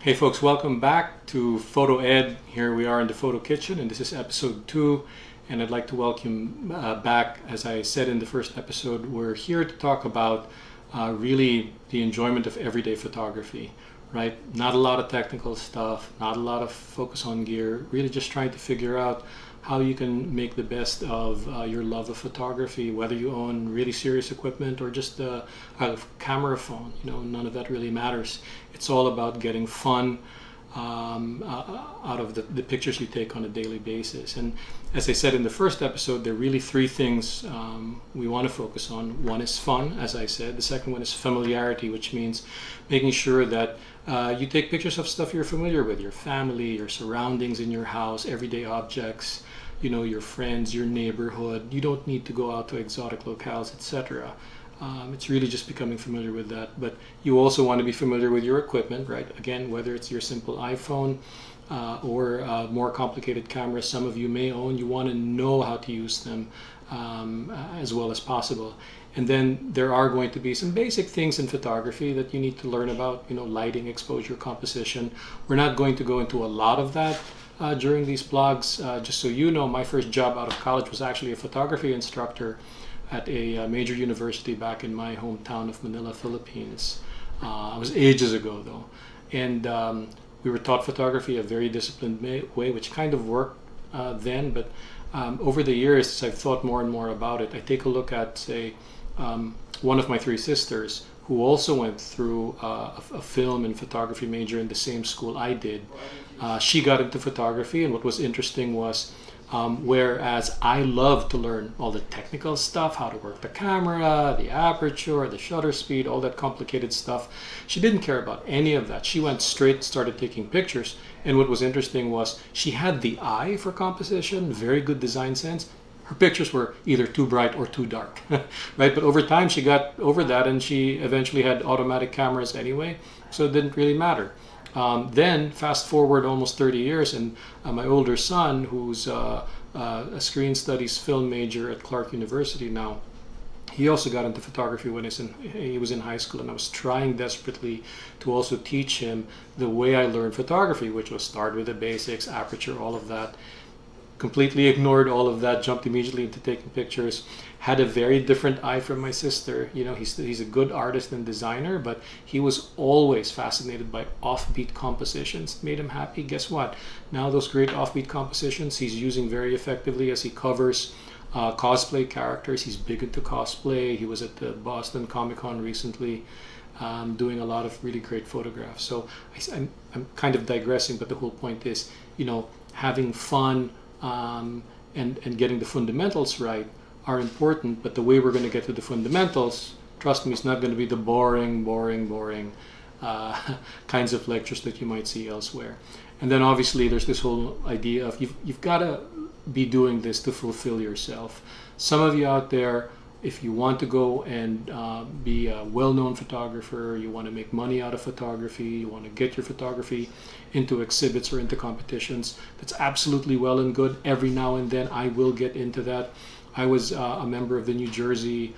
Hey folks, welcome back to Photo Ed. Here we are in the Photo Kitchen, and this is episode 2. And I'd like to welcome back. As I said in the first episode, we're here to talk about really the enjoyment of everyday photography, right? Not a lot of technical stuff, not a lot of focus on gear, really just trying to figure out how you can make the best of your love of photography, whether you own really serious equipment or just a camera phone. None of that really matters. It's all about getting fun out of the pictures you take on a daily basis. And as I said in the first episode, there are really three things we want to focus on. One is fun, as I said. The second one is familiarity, which means making sure that you take pictures of stuff you're familiar with, your family, your surroundings in your house, everyday objects, your friends, your neighborhood. You don't need to go out to exotic locales, etc. It's really just becoming familiar with that. But you also want to be familiar with your equipment, right? Again, whether it's your simple iPhone or more complicated cameras some of you may own, you want to know how to use them as well as possible. And then there are going to be some basic things in photography that you need to learn about, lighting, exposure, composition. We're not going to go into a lot of that during these blogs. Just so you know, my first job out of college was actually a photography instructor at a major university back in my hometown of Manila, Philippines. It was ages ago though. And we were taught photography a very disciplined way, which kind of worked then, but over the years, as I've thought more and more about it, I take a look at, say, one of my three sisters who also went through a film and photography major in the same school I did. She got into photography, and what was interesting was whereas I love to learn all the technical stuff, how to work the camera, the aperture, the shutter speed, all that complicated stuff, she didn't care about any of that. She went straight and started taking pictures. And what was interesting was she had the eye for composition, very good design sense. Her pictures were either too bright or too dark, right? But over time she got over that, and she eventually had automatic cameras anyway, so it didn't really matter. Then fast forward almost 30 years, and my older son, who's a screen studies film major at Clark University now, he also got into photography when he was in high school, and I was trying desperately to also teach him the way I learned photography, which was start with the basics, aperture, all of that. Completely ignored all of that, jumped immediately into taking pictures. Had a very different eye from my sister. He's a good artist and designer, but he was always fascinated by offbeat compositions. Made him happy. Guess what? Now those great offbeat compositions he's using very effectively as he covers cosplay characters. He's big into cosplay. He was at the Boston Comic Con recently, doing a lot of really great photographs. So I'm kind of digressing, but the whole point is, having fun and getting the fundamentals right are important, but the way we're going to get to the fundamentals, trust me, it's not going to be the boring kinds of lectures that you might see elsewhere. And then obviously there's this whole idea of you've got to be doing this to fulfill yourself. Some of you out there, if you want to go and be a well-known photographer, you want to make money out of photography, you want to get your photography into exhibits or into competitions, that's absolutely well and good. Every now and then I will get into that. I was a member of the New Jersey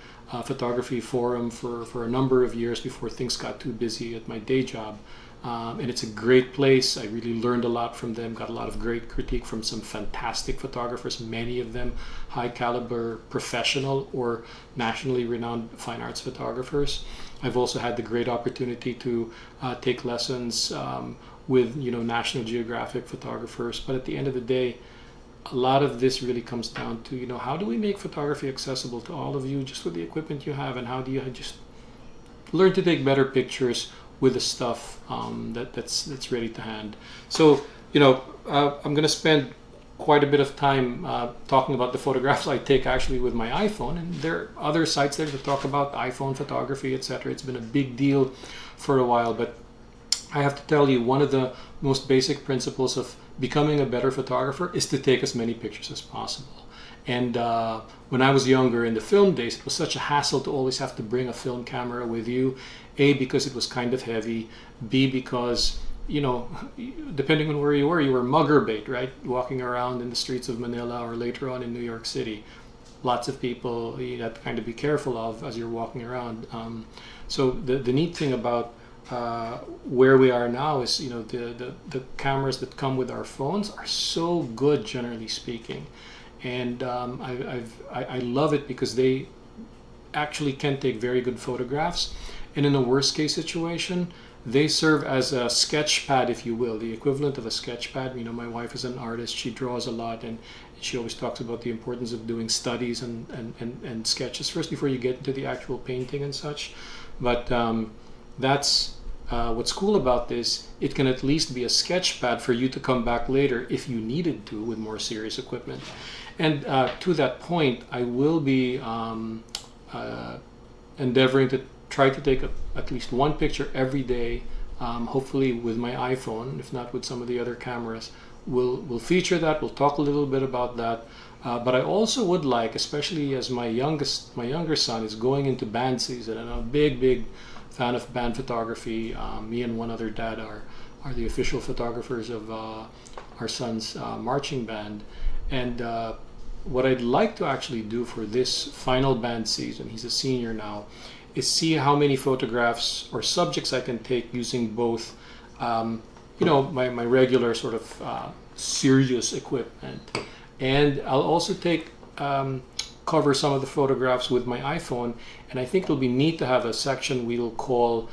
Photography Forum for a number of years before things got too busy at my day job. And it's a great place. I really learned a lot from them, got a lot of great critique from some fantastic photographers, many of them high caliber professional or nationally renowned fine arts photographers. I've also had the great opportunity to take lessons with National Geographic photographers. But at the end of the day, a lot of this really comes down to, how do we make photography accessible to all of you just with the equipment you have, and how do you just learn to take better pictures with the stuff that's ready to hand. So I'm going to spend quite a bit of time talking about the photographs I take actually with my iPhone, and there are other sites there that talk about iPhone photography, etc. It's been a big deal for a while, but I have to tell you, one of the most basic principles of becoming a better photographer is to take as many pictures as possible. And when I was younger in the film days, it was such a hassle to always have to bring a film camera with you. A, because it was kind of heavy. B, because, depending on where you were mugger bait, right? Walking around in the streets of Manila or later on in New York City. Lots of people you have to kind of be careful of as you're walking around. So the neat thing about where we are now is, you know, the cameras that come with our phones are so good, generally speaking. And I love it because they actually can take very good photographs. And in a worst case situation, they serve as a sketch pad, if you will, the equivalent of a sketch pad. You know, my wife is an artist, she draws a lot, and she always talks about the importance of doing studies and sketches first before you get into the actual painting and such. But that's what's cool about this. It can at least be a sketch pad for you to come back later if you needed to with more serious equipment. And to that point, I will be endeavoring to try to take at least one picture every day, hopefully with my iPhone, if not with some of the other cameras. We'll feature that, we'll talk a little bit about that. But I also would like, especially as my younger son is going into band season, and I'm a big fan of band photography. Me and one other dad are the official photographers of our son's marching band. And what I'd like to actually do for this final band season, he's a senior now, is see how many photographs or subjects I can take using both, you know, my regular sort of serious equipment. And I'll also cover some of the photographs with my iPhone. And I think it'll be neat to have a section we'll call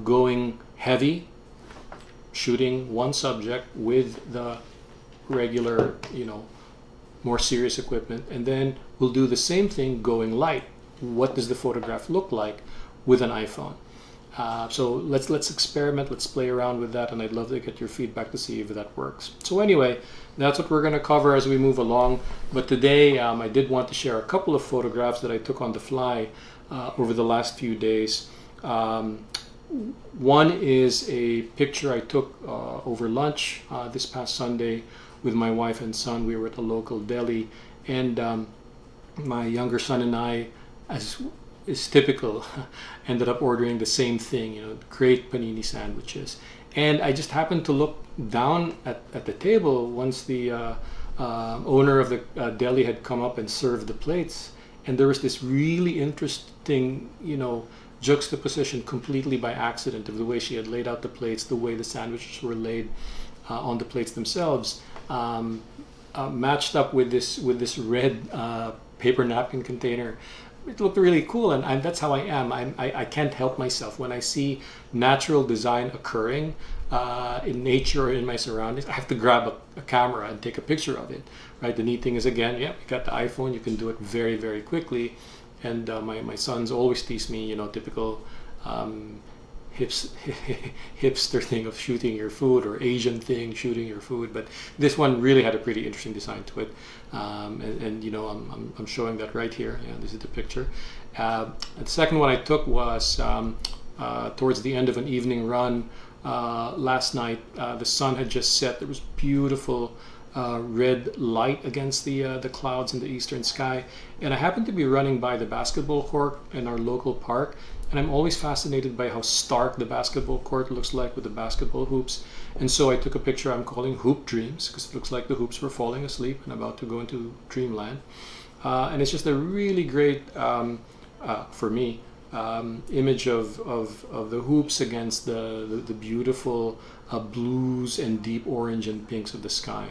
going heavy, shooting one subject with the regular, you know, more serious equipment, and then we'll do the same thing going light. What does the photograph look like with an iPhone? So let's experiment, let's play around with that, and I'd love to get your feedback to see if that works. So anyway, that's what we're going to cover as we move along. But today I did want to share a couple of photographs that I took on the fly over the last few days. One is a picture I took over lunch this past Sunday with my wife and son. We were at a local deli, and my younger son and I, as is typical, ended up ordering the same thing, you know, great panini sandwiches. And I just happened to look down at the table once the owner of the deli had come up and served the plates, and there was this really interesting, you know, juxtaposition completely by accident of the way she had laid out the plates, the way the sandwiches were laid on the plates themselves, matched up with this red paper napkin container. It looked really cool, and that's how I am. I can't help myself when I see natural design occurring in nature or in my surroundings. I have to grab a camera and take a picture of it. Right. The neat thing is, again, yeah, you got the iPhone. You can do it very, very quickly. And my sons always tease me, you know, typical hipster thing of shooting your food, or Asian thing, shooting your food. But this one really had a pretty interesting design to it, and you know, I'm showing that right here. Yeah, this is the picture. The second one I took was towards the end of an evening run last night. The sun had just set. There was beautiful red light against the clouds in the eastern sky, and I happened to be running by the basketball court in our local park, and I'm always fascinated by how stark the basketball court looks like with the basketball hoops. And so I took a picture I'm calling Hoop Dreams, because it looks like the hoops were falling asleep and about to go into dreamland. And it's just a really great, for me, image of the hoops against the beautiful blues and deep orange and pinks of the sky,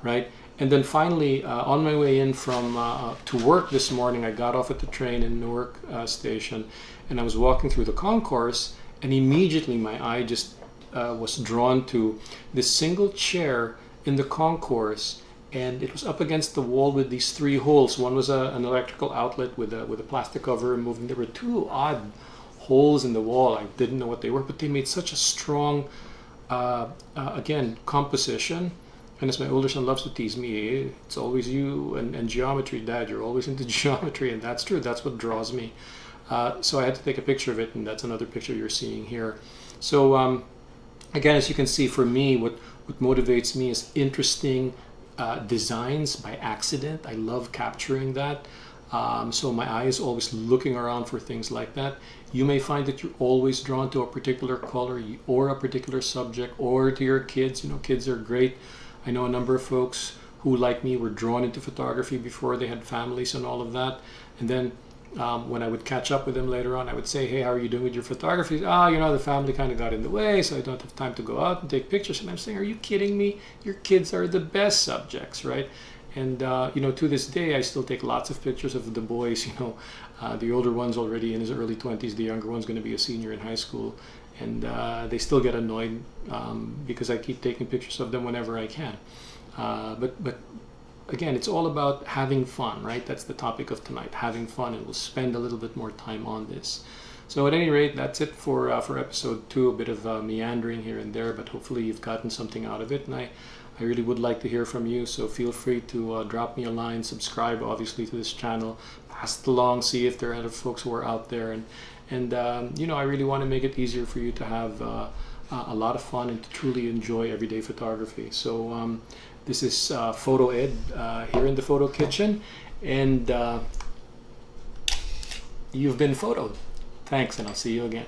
right? And then finally, on my way in from to work this morning, I got off at the train in Newark Station, and I was walking through the concourse, and immediately my eye just was drawn to this single chair in the concourse, and it was up against the wall with these three holes. One was an electrical outlet with a plastic cover removed. There were two odd holes in the wall. I didn't know what they were, but they made such a strong, again, composition. And as my older son loves to tease me, it's always you and geometry, Dad. You're always into geometry, and that's true. That's what draws me. So I had to take a picture of it, and that's another picture you're seeing here. So again, as you can see, for me, what motivates me is interesting designs by accident. I love capturing that. So my eye is always looking around for things like that. You may find that you're always drawn to a particular color or a particular subject, or to your kids. You know, kids are great. I know a number of folks who, like me, were drawn into photography before they had families and all of that. And then when I would catch up with them later on, I would say, hey, how are you doing with your photography? Ah, you know, the family kind of got in the way, so I don't have time to go out and take pictures. And I'm saying, are you kidding me? Your kids are the best subjects, right? And, you know, to this day, I still take lots of pictures of the boys. You know, the older one's already in his early 20s. The younger one's going to be a senior in high school. And they still get annoyed because I keep taking pictures of them whenever I can. But again, it's all about having fun, right? That's the topic of tonight, having fun, and we'll spend a little bit more time on this. So at any rate, that's it for episode 2, a bit of meandering here and there, but hopefully you've gotten something out of it, and I really would like to hear from you, so feel free to drop me a line, subscribe obviously to this channel, pass it along, see if there are other folks who are out there, and you know, I really want to make it easier for you to have a lot of fun and to truly enjoy everyday photography. So this is Photo Ed here in the Photo Kitchen, and you've been photoed. Thanks, and I'll see you again.